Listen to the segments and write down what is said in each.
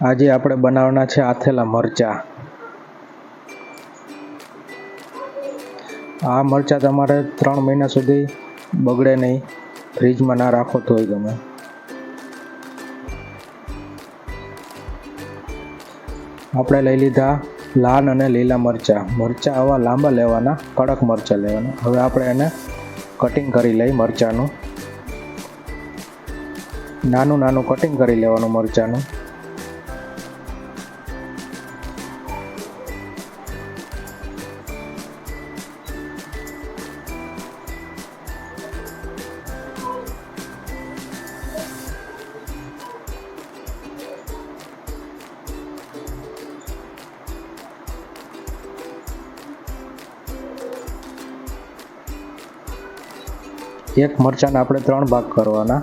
આજે આપણે બનાવવાના છે આથેલા મરચાં. આ મરચાં તમારે 3 મહિના સુધી બગડે નહીં, ફ્રીજમાં ના રાખો તોય ગમે. આપણે લઈ લીધા લાલ અને લીલા મરચાં. મરચાં આવા લાંબા લેવાના, કડક મરચાં લેવાના. હવે આપણે એને કટિંગ કરી લઈ મરચાંનું. નાનું નાનું કટિંગ કરી લેવાનું મરચાંનું. એક મરચાંના આપણે 3 ભાગ કરવાના.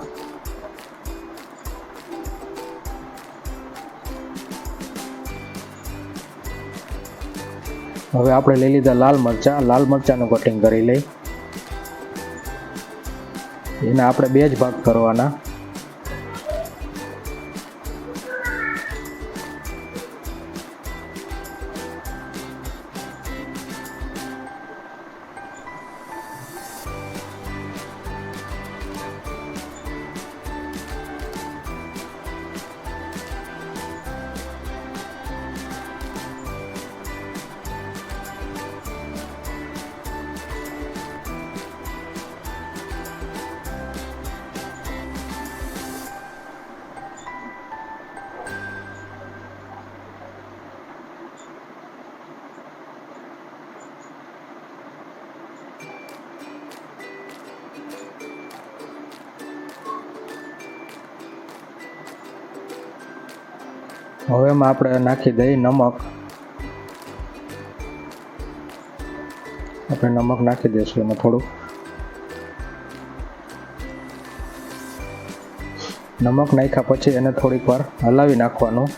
હવે આપણે લઈ લીધા લાલ મરચાંનું કટિંગ કરી લઈ. એના આપણે 2 જ ભાગ કરવાના. હવે એમાં આપણે નાખી દઈએ નમક. આપણે નમક નાખી દઈશું એમાં થોડું. નમક નાખ્યા પછી એને થોડીક વાર હલાવી નાખવાનું.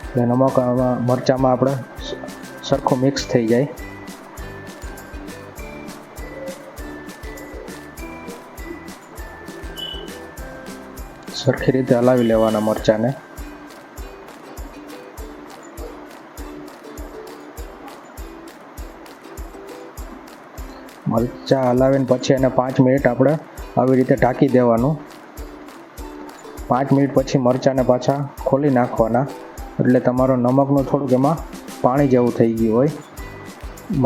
એટલે નમક મરચાંમાં આપણે સરખું મિક્સ થઈ જાય. સરખી રીતે હલાવી લેવાના મરચાંને. મરચાં હલાવીને પછી એને 5 મિનિટ આપણે આવી રીતે ઢાંકી દેવાનું. 5 મિનિટ પછી મરચાંને પાછા ખોલી નાખવાના. એટલે તમારો નમકનું થોડુંક એમાં પાણી જેવું થઈ ગયું હોય,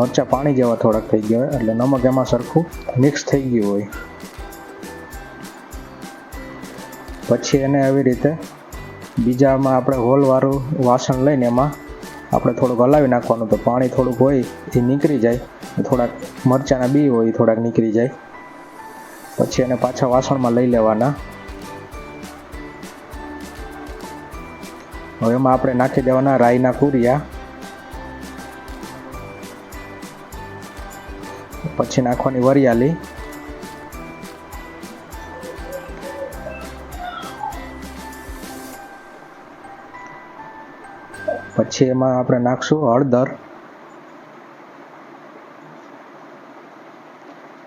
મરચાં પાણી જેવા થોડાક થઈ ગયા હોય, એટલે નમક એમાં સરખું મિક્સ થઈ ગયું હોય. પછી એને આવી રીતે બીજામાં આપણે હોલવાળું વાસણ લઈને એમાં આપણે થોડુંક હલાવી નાખવાનું. તો પાણી થોડુંક હોય એ નીકળી જાય, થોડાક મરચાંના બી હોય એ થોડાક નીકળી જાય. પછી એને પાછા વાસણમાં લઈ લેવાના. હવે એમાં આપણે નાખી દેવાના રાઈના કુરિયા. પછી નાખવાની વરિયાળી. પછી એમાં આપણે નાખશું હળદર.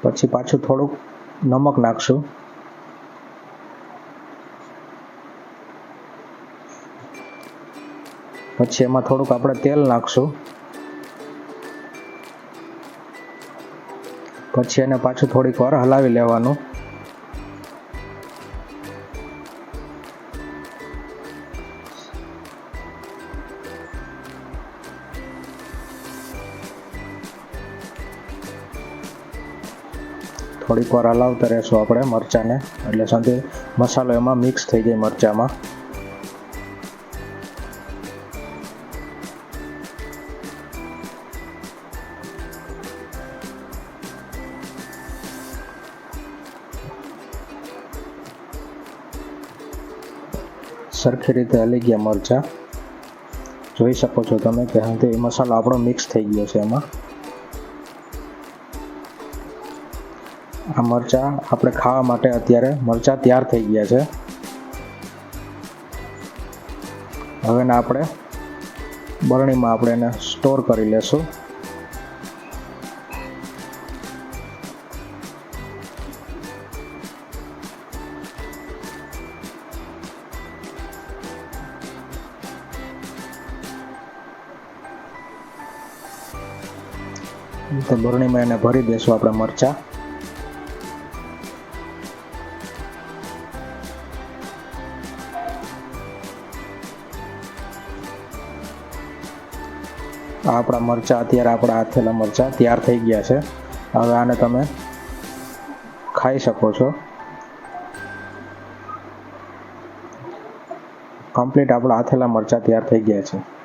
પછી પાછું થોડુંક નમક નાખશું. પછી એમાં થોડુંક આપણે તેલ નાખશું. પછી એને પાછું થોડીક વાર હલાવી લેવાનું. થોડીક વાર હલાવતા રહેશું આપણે મરચાંને, એટલે સુધી મસાલો એમાં મિક્સ થઈ જાય મરચાંમાં. સરખી રીતે હલી ગયા મરચાં. જોઈ શકો છો તમે કે હવે મસાલો આપણો મિક્સ થઈ ગયો છે એમાં. આ મરચાં આપણે ખાવા માટે અત્યારે મરચાં તૈયાર થઈ ગયા છે. હવે એને આપણે બરણીમાં આપણે એને સ્ટોર કરી લેશું. તો બરણીમાં એને ભરી દેશું આપણે મરચાં. આપણા મરચાં અત્યારે આપણા આથેલા મરચાં તૈયાર થઈ ગયા છે. હવે આને તમે ખાઈ શકો છો. કમ્પ્લીટ આપણા આથેલા મરચાં તૈયાર થઈ ગયા છે.